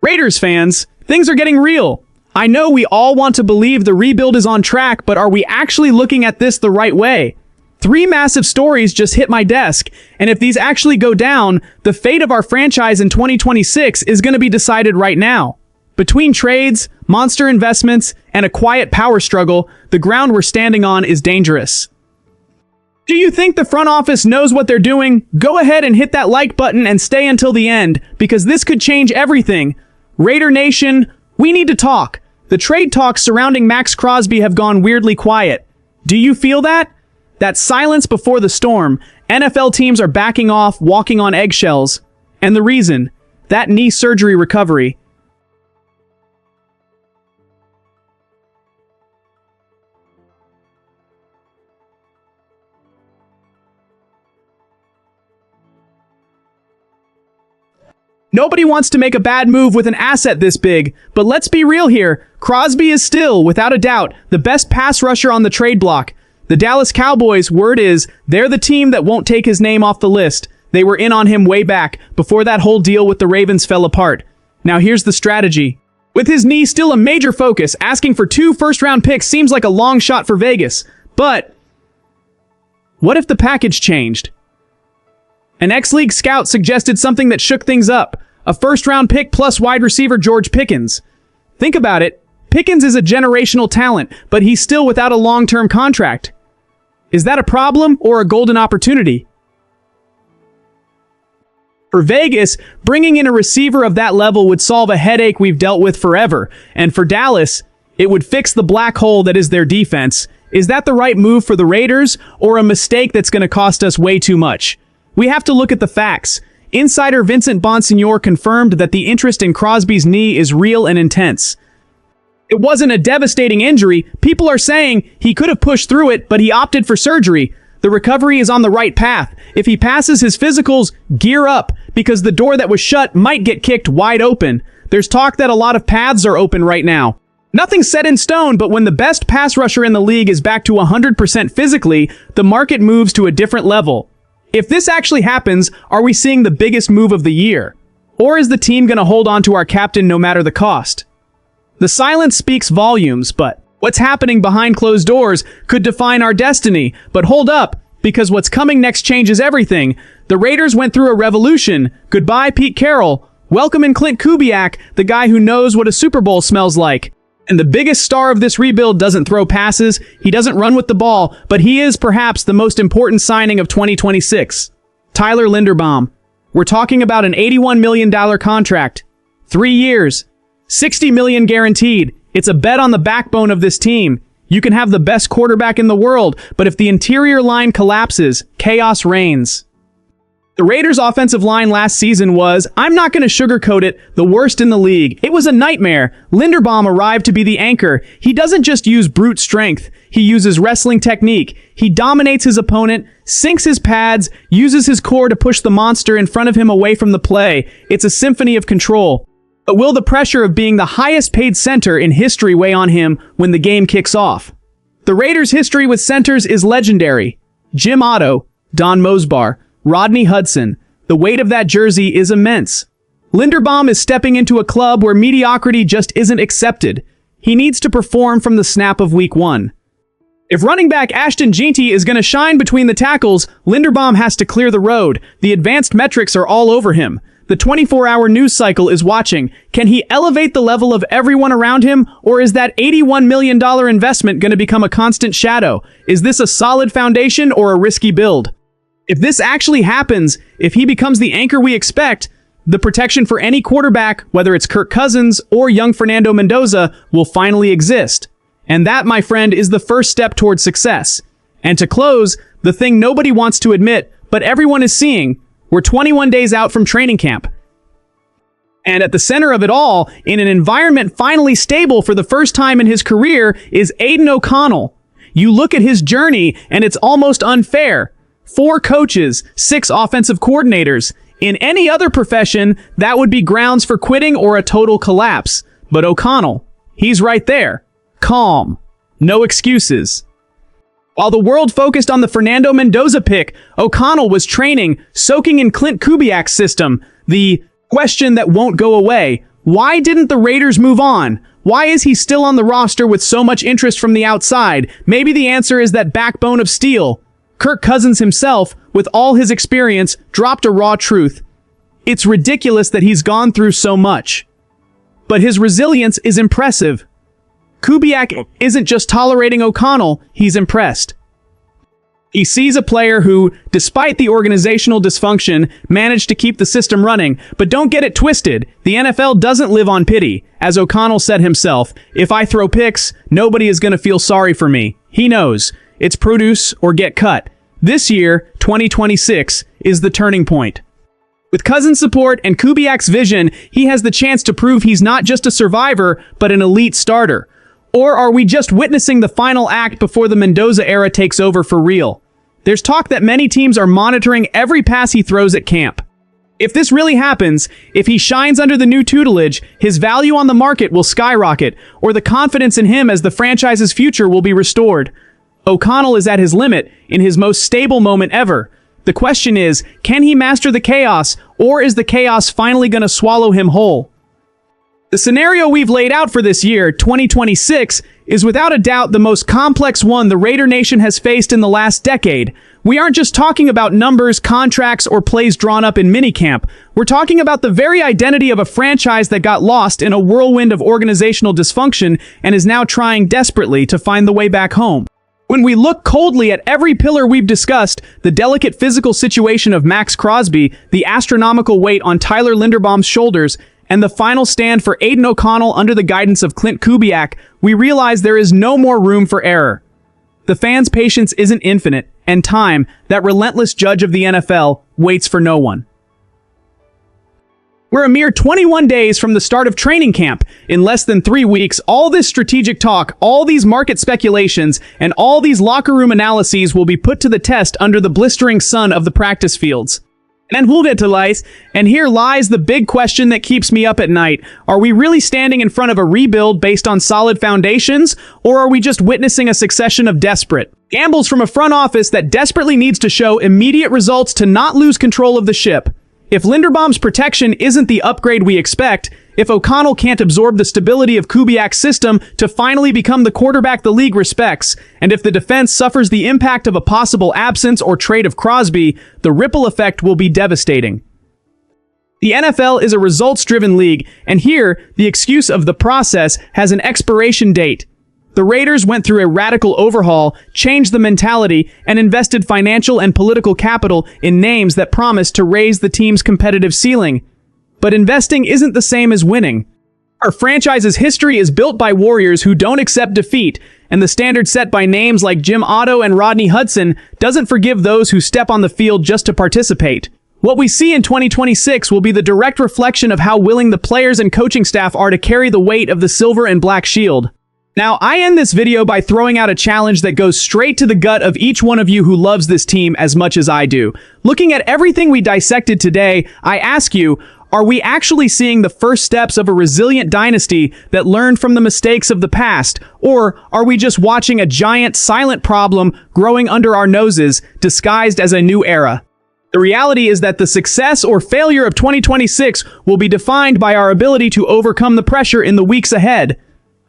Raiders fans, things are getting real. I know we all want to believe the rebuild is on track, but are we actually looking at this the right way? 3 massive stories just hit my desk, and if these actually go down, the fate of our franchise in 2026 is going to be decided right now. Between trades, monster investments, and a quiet power struggle, the ground we're standing on is dangerous. Do you think the front office knows what they're doing? Go ahead and hit that like button and stay until the end, because this could change everything. Raider Nation, we need to talk. The trade talks surrounding Maxx Crosby have gone weirdly quiet. Do you feel that? That silence before the storm. NFL teams are backing off, walking on eggshells. And the reason? That knee surgery recovery. Nobody wants to make a bad move with an asset this big, but let's be real here. Crosby is still, without a doubt, the best pass rusher on the trade block. The Dallas Cowboys, word is, they're the team that won't take his name off the list. They were in on him way back, before that whole deal with the Ravens fell apart. Now here's the strategy. With his knee still a major focus, asking for 2 first-round picks seems like a long shot for Vegas. But what if the package changed? An ex-league scout suggested something that shook things up. A first-round pick plus wide receiver George Pickens. Think about it. Pickens is a generational talent, but he's still without a long-term contract. Is that a problem or a golden opportunity? For Vegas, bringing in a receiver of that level would solve a headache we've dealt with forever. And for Dallas, it would fix the black hole that is their defense. Is that the right move for the Raiders, or a mistake that's going to cost us way too much? We have to look at the facts. Insider Vincent Bonsignore confirmed that the interest in Crosby's knee is real and intense. It wasn't a devastating injury. People are saying he could have pushed through it, but he opted for surgery. The recovery is on the right path. If he passes his physicals, gear up, because the door that was shut might get kicked wide open. There's talk that a lot of paths are open right now. Nothing's set in stone, but when the best pass rusher in the league is back to 100% physically, the market moves to a different level. If this actually happens, are we seeing the biggest move of the year? Or is the team going to hold on to our captain no matter the cost? The silence speaks volumes, but what's happening behind closed doors could define our destiny. But hold up, because what's coming next changes everything. The Raiders went through a revolution. Goodbye, Pete Carroll. Welcome in Klint Kubiak, the guy who knows what a Super Bowl smells like. And the biggest star of this rebuild doesn't throw passes, he doesn't run with the ball, but he is perhaps the most important signing of 2026. Tyler Linderbaum. We're talking about an $81 million contract. 3 years. $60 million guaranteed. It's a bet on the backbone of this team. You can have the best quarterback in the world, but if the interior line collapses, chaos reigns. The Raiders' offensive line last season was, I'm not going to sugarcoat it, the worst in the league. It was a nightmare. Linderbaum arrived to be the anchor. He doesn't just use brute strength. He uses wrestling technique. He dominates his opponent, sinks his pads, uses his core to push the monster in front of him away from the play. It's a symphony of control. But will the pressure of being the highest paid center in history weigh on him when the game kicks off? The Raiders' history with centers is legendary. Jim Otto, Don Mosbar, Rodney Hudson. The weight of that jersey is immense. Linderbaum is stepping into a club where mediocrity just isn't accepted. He needs to perform from the snap of week 1. If running back Ashton Jeanty is going to shine between the tackles, Linderbaum has to clear the road. The advanced metrics are all over him. The 24-hour news cycle is watching. Can he elevate the level of everyone around him, or is that $81 million investment going to become a constant shadow? Is this a solid foundation or a risky build? If this actually happens, if he becomes the anchor we expect, the protection for any quarterback, whether it's Kirk Cousins or young Fernando Mendoza, will finally exist. And that, my friend, is the first step towards success. And to close, the thing nobody wants to admit, but everyone is seeing, we're 21 days out from training camp. And at the center of it all, in an environment finally stable for the first time in his career, is Aidan O'Connell. You look at his journey, and it's almost unfair. 4 coaches, 6 offensive coordinators. In any other profession, that would be grounds for quitting or a total collapse. But O'Connell, he's right there. Calm. No excuses. While the world focused on the Fernando Mendoza pick, O'Connell was training, soaking in Klint Kubiak's system. The question that won't go away, Why didn't the Raiders move on? Why is he still on the roster with so much interest from the outside? Maybe the answer is that backbone of steel. Kirk Cousins himself, with all his experience, dropped a raw truth. It's ridiculous that he's gone through so much. But his resilience is impressive. Kubiak isn't just tolerating O'Connell, he's impressed. He sees a player who, despite the organizational dysfunction, managed to keep the system running. But don't get it twisted, the NFL doesn't live on pity. As O'Connell said himself, if I throw picks, nobody is going to feel sorry for me. He knows, it's produce or get cut. This year, 2026, is the turning point. With Cousins' support and Kubiak's vision, he has the chance to prove he's not just a survivor, but an elite starter. Or are we just witnessing the final act before the Mendoza era takes over for real? There's talk that many teams are monitoring every pass he throws at camp. If this really happens, if he shines under the new tutelage, his value on the market will skyrocket, or the confidence in him as the franchise's future will be restored. O'Connell is at his limit, in his most stable moment ever. The question is, can he master the chaos, or is the chaos finally going to swallow him whole? The scenario we've laid out for this year, 2026, is without a doubt the most complex one the Raider Nation has faced in the last decade. We aren't just talking about numbers, contracts, or plays drawn up in minicamp. We're talking about the very identity of a franchise that got lost in a whirlwind of organizational dysfunction and is now trying desperately to find the way back home. When we look coldly at every pillar we've discussed, the delicate physical situation of Maxx Crosby, the astronomical weight on Tyler Linderbaum's shoulders, and the final stand for Aidan O'Connell under the guidance of Klint Kubiak, we realize there is no more room for error. The fans' patience isn't infinite, and time, that relentless judge of the NFL, waits for no one. We're a mere 21 days from the start of training camp. In less than 3 weeks, all this strategic talk, all these market speculations, and all these locker room analyses will be put to the test under the blistering sun of the practice fields. And here lies the big question that keeps me up at night. Are we really standing in front of a rebuild based on solid foundations, or are we just witnessing a succession of desperate gambles from a front office that desperately needs to show immediate results to not lose control of the ship? If Linderbaum's protection isn't the upgrade we expect, if O'Connell can't absorb the stability of Kubiak's system to finally become the quarterback the league respects, and if the defense suffers the impact of a possible absence or trade of Crosby, the ripple effect will be devastating. The NFL is a results-driven league, and here, the excuse of the process has an expiration date. The Raiders went through a radical overhaul, changed the mentality, and invested financial and political capital in names that promised to raise the team's competitive ceiling. But investing isn't the same as winning. Our franchise's history is built by warriors who don't accept defeat, and the standard set by names like Jim Otto and Rodney Hudson doesn't forgive those who step on the field just to participate. What we see in 2026 will be the direct reflection of how willing the players and coaching staff are to carry the weight of the silver and black shield. Now, I end this video by throwing out a challenge that goes straight to the gut of each one of you who loves this team as much as I do. Looking at everything we dissected today, I ask you, are we actually seeing the first steps of a resilient dynasty that learned from the mistakes of the past? Or are we just watching a giant, silent problem growing under our noses, disguised as a new era? The reality is that the success or failure of 2026 will be defined by our ability to overcome the pressure in the weeks ahead.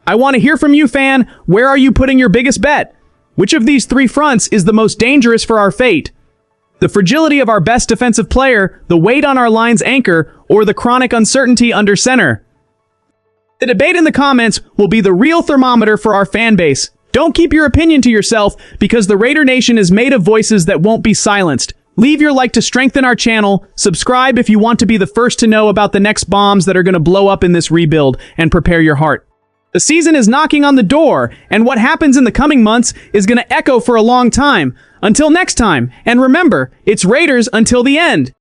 I want to hear from you, fan. Where are you putting your biggest bet? Which of these three fronts is the most dangerous for our fate? The fragility of our best defensive player, the weight on our line's anchor, or the chronic uncertainty under center? The debate in the comments will be the real thermometer for our fan base. Don't keep your opinion to yourself, because the Raider Nation is made of voices that won't be silenced. Leave your like to strengthen our channel, subscribe if you want to be the first to know about the next bombs that are going to blow up in this rebuild, and prepare your heart. The season is knocking on the door, and what happens in the coming months is going to echo for a long time. Until next time, and remember, it's Raiders until the end.